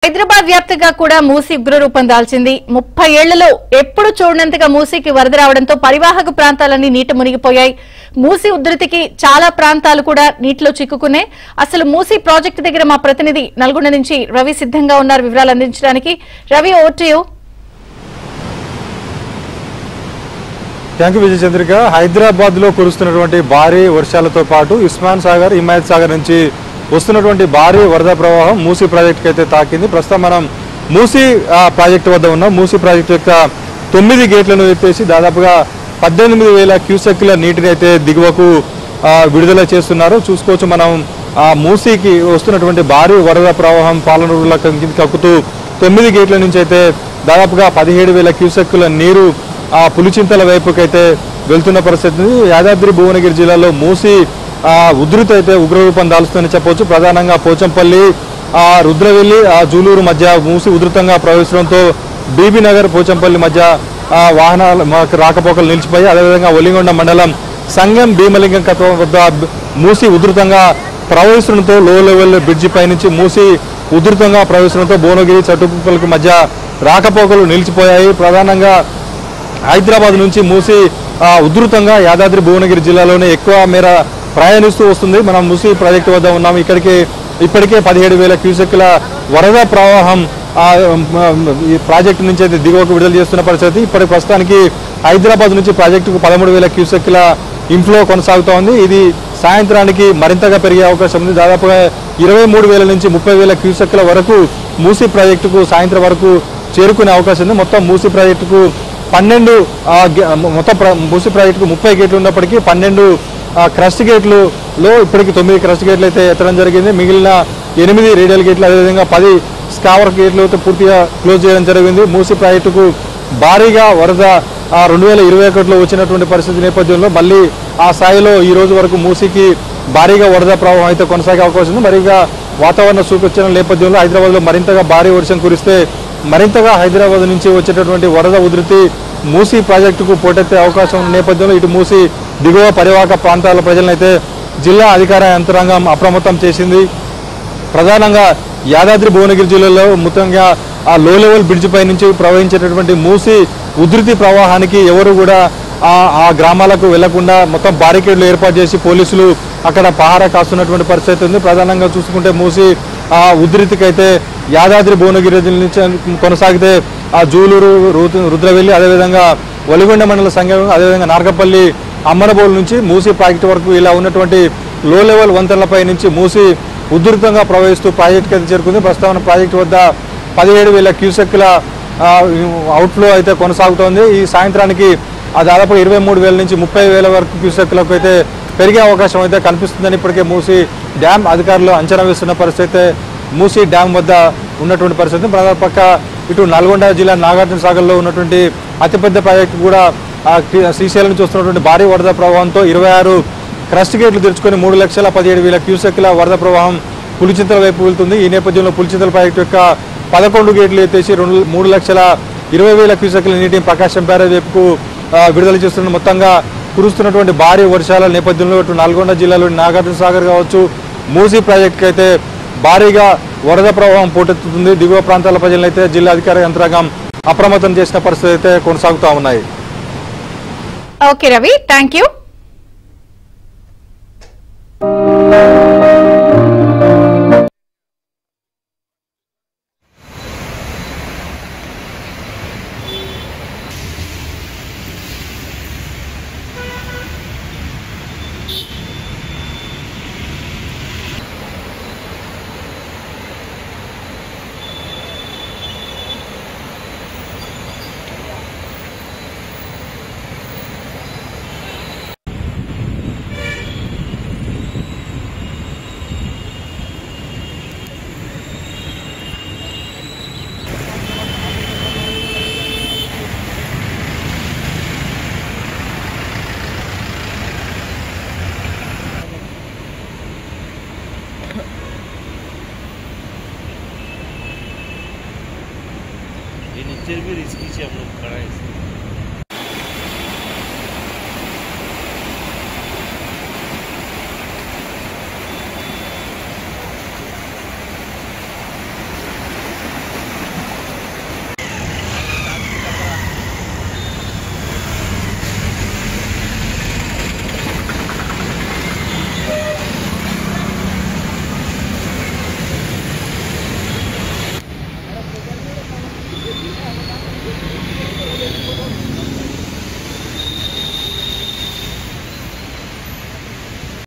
హైదరాబాద్ వ్యాప్తంగా కూడా మూసీ ఉగ్రరూపం దాల్చింది. 30 ఏళ్లలో ఎప్పుడు చూడనంతగా మూసీకి వరద రావడంతో పరివాహక ప్రాంతాలన్నీ నీట మునిగిపోయాయి. మూసీ ఉధృతికి చాలా ప్రాంతాలు కూడా నీటిలో చిక్కుకున్నాయి. అసలు మూసీ ప్రాజెక్టు దగ్గర మా ప్రతినిధి నల్గొండ నుంచి రవి సిద్ధంగా ఉన్నారు వివరాలు అందించడానికి. Ravi, over to you. Thank you Vijaya Chandrika. Hyderabad లో కురుస్తున్నటువంటి భారీ వర్షాలతో పాటు ఉస్మాన్ సాగర్, హిమాయత్ సాగర్ నుంచి వస్తున్నటువంటి భారీ వరద ప్రవాహం మూసీ ప్రాజెక్టుకి అయితే తాకింది. ప్రస్తుతం మనం మూసీ ప్రాజెక్టు వద్ద ఉన్నాం. మూసీ ప్రాజెక్టు యొక్క 9 గేట్లను ఎత్తేసి దాదాపుగా 18,000 క్యూసెక్ల నీటిని అయితే దిగువకు విడుదల చేస్తున్నారు. చూసుకోవచ్చు మనం మూసీకి వస్తున్నటువంటి భారీ వరద ప్రవాహం పాలనూరుల కక్కుతూ 9 గేట్ల నుంచి అయితే దాదాపుగా 17,000 క్యూసెక్ల నీరు పులిచింతల వైపుకైతే వెళ్తున్న పరిస్థితి. యాదాద్రి భువనగిరి జిల్లాలో మూసీ ఉధృతి అయితే ఉగ్రరూపం దాల్స్తుందని చెప్పవచ్చు. ప్రధానంగా పోచంపల్లి, రుద్రవెల్లి, జూలూరు మధ్య మూసి ఉధృతంగా ప్రవహించడంతో బీబీ నగర్, పోచంపల్లి మధ్య వాహనాల రాకపోకలు నిలిచిపోయి, అదేవిధంగా ఒలిగొండ మండలం సంగం భీమలింగం వద్ద మూసి ఉధృతంగా ప్రవహించడంతో లో లెవెల్ బ్రిడ్జి పై నుంచి మూసి ఉధృతంగా ప్రవహించడంతో భువనగిరి, చట్టుపల్లికి మధ్య రాకపోకలు నిలిచిపోయాయి. ప్రధానంగా హైదరాబాద్ నుంచి మూసి ఉధృతంగా యాదాద్రి భువనగిరి జిల్లాలోనే ఎక్కువ మేర ప్రయాణిస్తూ వస్తుంది. మనం మూసీ ప్రాజెక్టు వద్ద ఉన్నాము. ఇప్పటికే 17,000 క్యూసెక్ల వరద ప్రవాహం ఈ ప్రాజెక్టు నుంచి అయితే దిగువకు విడుదల చేస్తున్న పరిస్థితి. ఇప్పటి ప్రస్తుతానికి హైదరాబాద్ నుంచి ప్రాజెక్టుకు 13,000 క్యూసెక్ల ఇన్ఫ్లో కొనసాగుతూ ఉంది. ఇది సాయంత్రానికి మరింతగా పెరిగే అవకాశం ఉంది. దాదాపుగా 23,000 నుంచి 30,000 క్యూసెక్ల వరకు మూసీ ప్రాజెక్టుకు సాయంత్రం వరకు చేరుకునే అవకాశం ఉంది. మొత్తం మూసీ ప్రాజెక్టుకు 12 మూసీ ప్రాజెక్టుకు 30 గేట్లు ఉన్నప్పటికీ 12 క్రస్ట్ గేట్లలో ఇప్పటికీ 9 క్రస్ట్ గేట్లు అయితే ఎత్తడం జరిగింది. మిగిలిన 8 రేడియల్ గేట్లు, అదేవిధంగా 10 స్కావర్ గేట్లు అయితే పూర్తిగా క్లోజ్ చేయడం జరిగింది. మూసీ ప్రాజెక్టుకు భారీగా వరద 2021లో వచ్చినటువంటి పరిస్థితి నేపథ్యంలో మళ్ళీ ఆ స్థాయిలో ఈ రోజు వరకు మూసీకి భారీగా వరద ప్రవాహం అయితే కొనసాగే అవకాశం ఉంది. మరిగా వాతావరణ సూచన నేపథ్యంలో హైదరాబాద్లో మరింతగా భారీ వర్షం కురిస్తే మరింతగా హైదరాబాద్ నుంచి వచ్చేటటువంటి వరద ఉధృతి మూసీ ప్రాజెక్టుకు పోటెత్తే అవకాశం ఉన్న నేపథ్యంలో ఇటు మూసీ దిగువ పరివాహక ప్రాంతాల ప్రజలనైతే జిల్లా అధికార యంత్రాంగం అప్రమత్తం చేసింది. ప్రధానంగా యాదాద్రి భువనగిరి జిల్లాలో మొత్తంగా లో లెవెల్ బ్రిడ్జ్ పై నుంచి ప్రవహించేటటువంటి మూసీ ఉధృతి ప్రవాహానికి ఎవరు కూడా ఆ గ్రామాలకు వెళ్లకుండా మొత్తం బారికేడ్లు ఏర్పాటు చేసి పోలీసులు అక్కడ పహారా కాస్తున్నటువంటి పరిస్థితి ఉంది. ప్రధానంగా చూసుకుంటే మూసీ ఉధృతికి అయితే యాదాద్రి భువనగిరి నుంచి కొనసాగితే జూలూరు, రుద్రవెల్లి, అదేవిధంగా ఒలిగొండ మండల సంఘం, అదేవిధంగా నార్కపల్లి, అమ్మనబోలు నుంచి మూసీ ప్రాజెక్టు వరకు ఇలా ఉన్నటువంటి లో లెవెల్ వంతెనలపై నుంచి మూసీ ఉధృతంగా ప్రవహిస్తూ ప్రాజెక్టుకి అయితే చేరుకుంది. ప్రస్తుతం ప్రాజెక్టు వద్ద 17,000 క్యూసెక్ల అవుట్ఫ్లో అయితే కొనసాగుతోంది. ఈ సాయంత్రానికి దాదాపు 23,000 నుంచి 30,000 వరకు క్యూసెక్లకు అయితే పెరిగే అవకాశం అయితే కనిపిస్తుందని ఇప్పటికే మూసీ డ్యామ్ అధికారులు అంచనా వేస్తున్న పరిస్థితి. మూసీ డ్యామ్ వద్ద ఉన్నటువంటి పరిస్థితి. ప్రధాన పక్క ఇటు నల్గొండ జిల్లా నాగార్జున సాగర్లో ఉన్నటువంటి అతిపెద్ద ప్రాజెక్టు కూడా శ్రీశైలం నుంచి వస్తున్నటువంటి భారీ వరద ప్రవాహంతో 26 క్రస్ట్ గేట్లు తెరుచుకొని 3,17,000 క్యూసెక్ల వరద ప్రవాహం పులిచింతల వైపు వెళ్తుంది. ఈ నేపథ్యంలో పులిచింతల ప్రాజెక్టు యొక్క 11 గేట్లు ఎత్తేసి 3,20,000 క్యూసెక్ల నీటిని ప్రకాశం బ్యారేజ్ వైపుకు విడుదల చేస్తున్న మొత్తంగా కురుస్తున్నటువంటి భారీ వర్షాల నేపథ్యంలో ఇటు నల్గొండ జిల్లాలోని నాగార్జున సాగర్ కావచ్చు, మూసీ ప్రాజెక్టుకి అయితే భారీగా వరద ప్రవాహం పోటెత్తుతుంది. దిగువ ప్రాంతాల ప్రజలైతే జిల్లా అధికార యంత్రాంగం అప్రమత్తం చేసిన పరిస్థితి అయితే కొనసాగుతూ ఉన్నాయి. Okay Ravi, thank you. ये नीचे भी रिस्की से हम लोग खड़ा है।